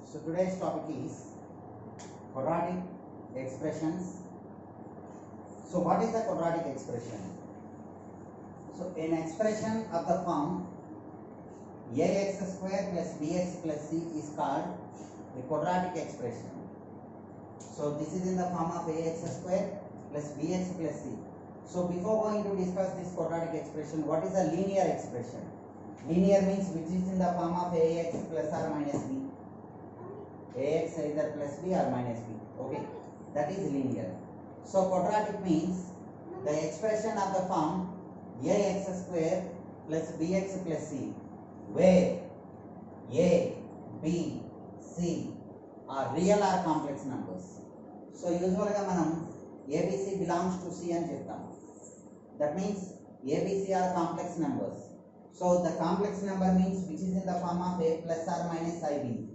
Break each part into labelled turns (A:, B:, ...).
A: So today's topic is quadratic expressions. So what is the quadratic expression? So an expression of the form ax square plus bx plus c is called the quadratic expression. So this is in the form of ax square plus bx plus c. So before going to discuss this quadratic expression, what is a linear expression? Linear means which is in the form of ax plus or minus b. Ax either plus b or minus b. Okay, that is linear. So quadratic means the expression of the form ax square plus bx plus c, where a, b, c are real or complex numbers. So usually manam abc belongs to c and cheptam. That means abc are complex numbers. So the complex number means which is in the form of a plus or minus ib.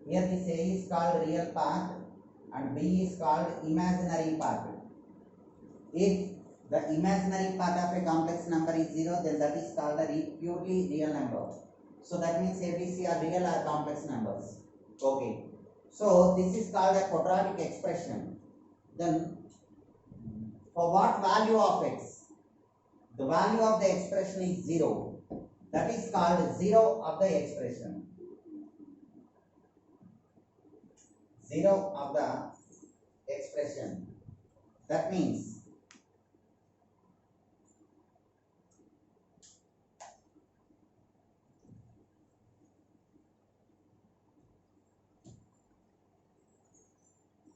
A: Here this a is called real part and b is called imaginary part. If the imaginary part of a complex number is 0, then that is called a purely real number. So that means ABC are real or complex numbers. Okay. So this is called a quadratic expression. Then for what value of x? The value of the expression is 0. That is called 0 of the expression. 0 of the expression. That means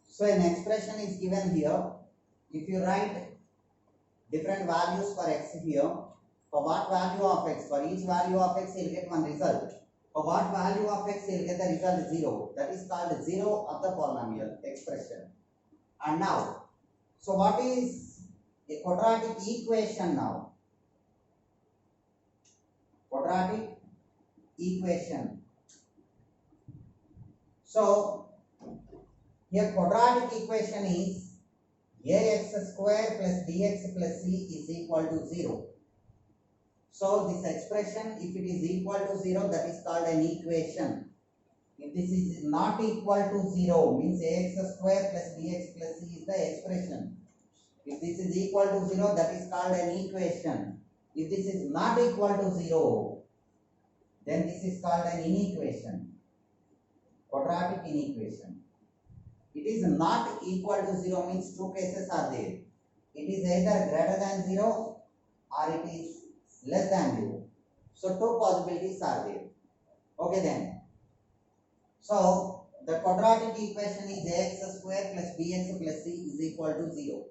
A: so an expression is given here. If you write different values for x here, for what value of x? For each value of x, you will get one result. For what value of x, you will get the result 0. That is called 0 of the polynomial expression. And now, so what is a quadratic equation now? Quadratic equation. So, here quadratic equation is ax square plus bx plus c is equal to 0. So this expression, if it is equal to 0, that is called an equation. If this is not equal to 0, means ax square plus bx plus c is the expression. If this is equal to 0, that is called an equation. If this is not equal to 0, then this is called an inequation. Quadratic inequation. It is not equal to 0 means two cases are there. It is either greater than 0 or it is less than 0. So two possibilities are there. Okay then. So the quadratic equation is ax square plus bx plus c is equal to 0.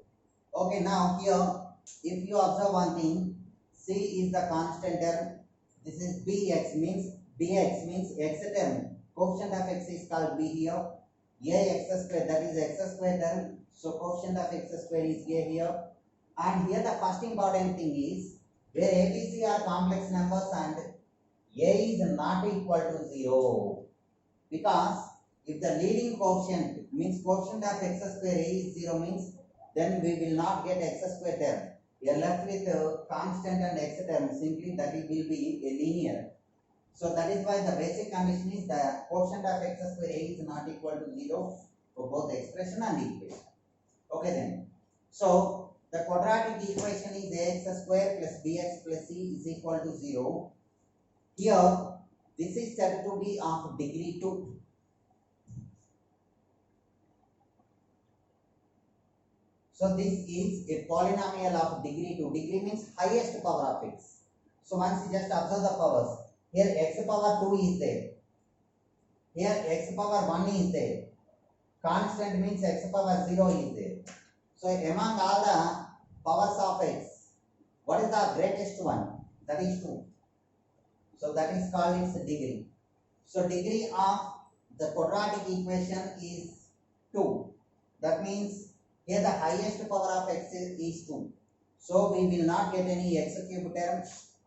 A: Okay, now here if you observe one thing, c is the constant term. This is bx means x term. Quotient of x is called b here. Ax square, that is x square term. So quotient of x square is a here. And here the first important thing is where ABC are complex numbers and a is not equal to 0. Because if the leading quotient means quotient of x square a is 0 means, then we will not get x square term. We are left with constant and x term. Simply that it will be a linear. So that is why the basic condition is the quotient of x square a is not equal to 0 for both expression and equation. Okay then. So the quadratic equation is ax square plus bx plus c is equal to 0. Here this is said to be of degree 2. So this is a polynomial of degree 2. Degree means highest power of x. So once you just observe the powers. Here x power 2 is there. Here x power 1 is there. Constant means x power 0 is there. So among all the powers of x, what is the greatest one? That is 2. So that is called its degree. So degree of the quadratic equation is 2. That means here the highest power of x is 2. So we will not get any x cube term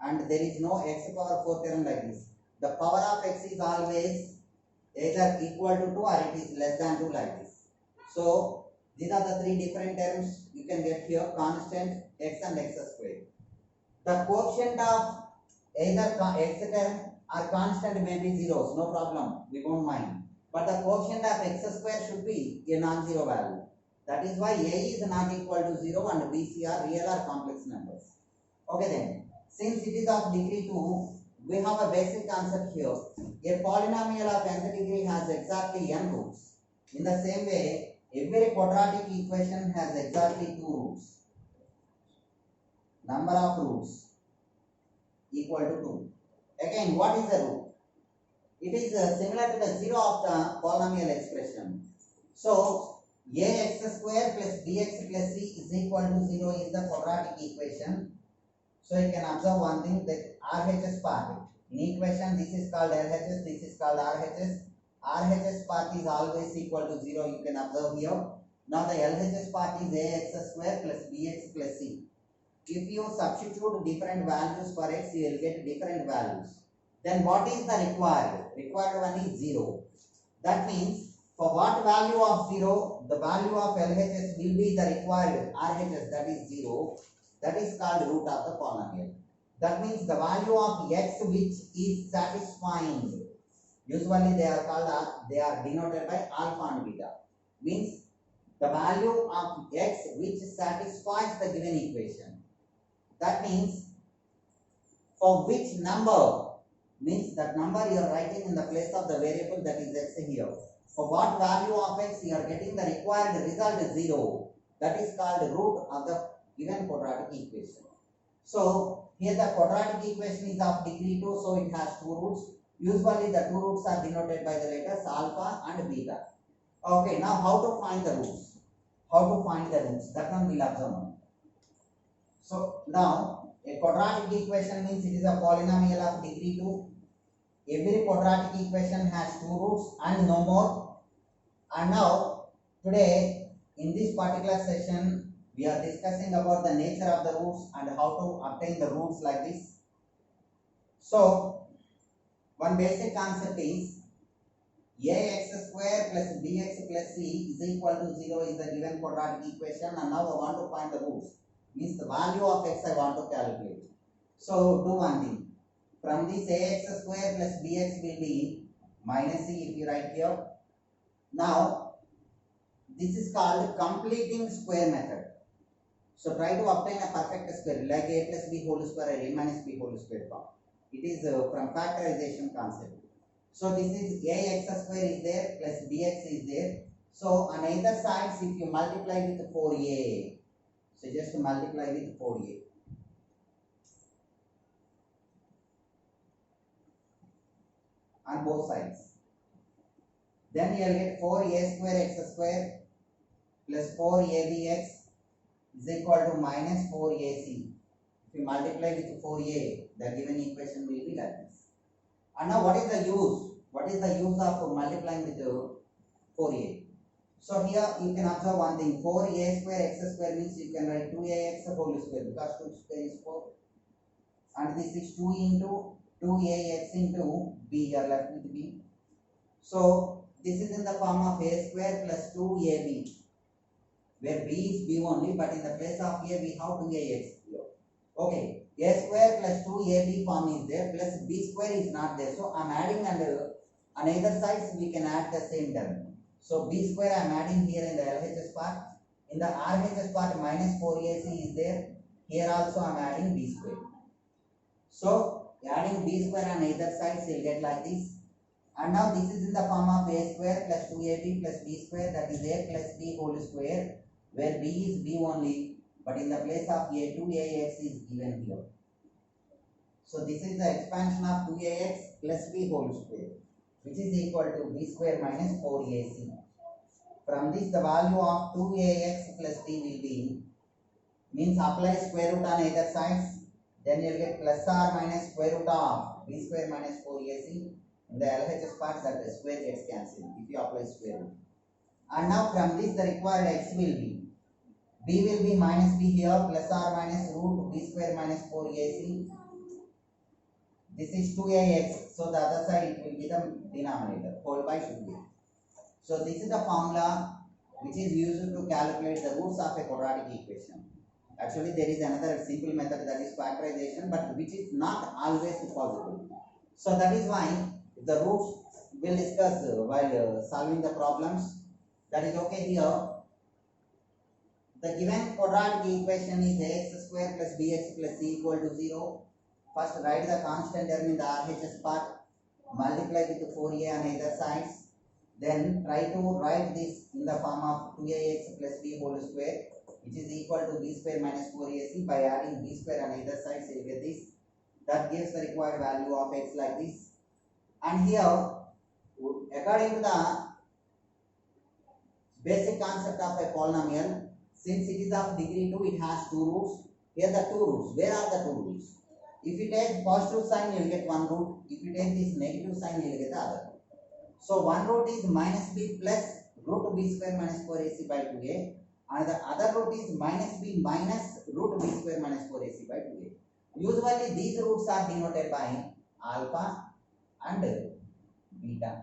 A: and there is no x power 4 term like this. The power of x is always either equal to 2 or it is less than 2 like this. So these are the three different terms you can get here: constant, x and x square. The quotient of either x term or constant may be zeros, no problem, we won't mind. but the quotient of x square should be a non-zero value. That is why a is not equal to 0 and b, c are real or complex numbers. Okay then, since it is of degree 2, we have a basic concept here. A polynomial of nth degree has exactly n roots. In the same way, every quadratic equation has exactly 2 roots. Number of roots equal to 2. Again, what is a root? It is similar to the 0 of the polynomial expression. So, ax square plus bx plus c is equal to 0 is the quadratic equation. So, you can observe one thing, that RHS part. In equation, this is called LHS, this is called RHS. RHS part is always equal to 0, you can observe here. Now, the LHS part is ax square plus bx plus c. If you substitute different values for x, you will get different values. Then what is the required? Required one is 0. That means for what value of 0, the value of LHS will be the required RHS, that is 0. That is called root of the polynomial. That means the value of x which is satisfying. Usually they are denoted by alpha and beta. Means the value of x which satisfies the given equation. That means for which number, means that number you are writing in the place of the variable that is x here. For what value of x you are getting the required result is 0. That is called root of the given quadratic equation. So here the quadratic equation is of degree 2, so it has 2 roots. Usually the 2 roots are denoted by the letters alpha and beta. Okay, now how to find the roots? How to find the roots? That one will observe. So now a quadratic equation means it is a polynomial of degree 2. Every quadratic equation has 2 roots and no more. And now today in this particular session we are discussing about the nature of the roots and how to obtain the roots like this. So one basic concept is ax square plus bx plus c is equal to 0 is the given quadratic equation, and now I want to find the roots. Means the value of x I want to calculate. So do one thing. From this ax square plus bx will be minus c if you write here. Now this is called completing square method. So try to obtain a perfect square like a plus b whole square or a minus b whole square form. It is from factorization concept. So this is ax square is there plus bx is there. So on either sides if you multiply with 4a, so just multiply with 4a. On both sides. Then you will get 4a square x square plus 4abx is equal to minus 4ac. If you multiply with 4a, the given equation will be like this. And now what is the use? What is the use of multiplying with 4a? So here you can observe one thing. 4a square x square means you can write 2ax whole square because 2 square is 4. And this is 2 into 2ax into b, you are left with b. So this is in the form of a square plus 2ab, where b is b only, but in the place of a we have 2ax here. Okay, a square plus 2ab form is there, plus b square is not there. So I am adding, and on either sides we can add the same term. So b square I am adding here in the LHS part. In the RHS part minus 4ac is there. Here also I am adding b square. So adding b square on either sides you will get like this. And now this is in the form of a square plus 2ab plus b square, that is a plus b whole square, where b is b only, but in the place of a 2ax is given here. So this is the expansion of 2ax plus b whole square, which is equal to b square minus 4ac. From this the value of 2ax plus b will be, means apply square root on either sides, then you will get plus or minus square root of b square minus 4ac. In the LHS part that the square gets cancelled if you apply square root. And now from this the required x will be, b will be minus b here, plus or minus root b square minus 4ac. This is 2ax, so the other side it will be the denominator, whole by should be. So this is the formula which is used to calculate the roots of a quadratic equation. Actually there is another simple method, that is factorization, but which is not always possible. So that is why the roots we'll discuss while solving the problems. That is okay here. The given quadratic equation is ax square plus bx plus c equal to 0. First write the constant term in the RHS part, multiply with 4a on either sides. Then try to write this in the form of 2ax plus b whole square, which is equal to b square minus 4ac. By adding b square on either side, so you get this. That gives the required value of x like this. And here, according to the basic concept of a polynomial, since it is of degree 2, it has two roots. Here the two roots. Where are the two roots? If you take positive sign, you will get one root. If you take this negative sign, you will get the other root. So one root is minus b plus root b square minus 4ac by 2a. And the other root is minus b minus root b square minus 4ac by 2a. Usually these roots are denoted by alpha and beta.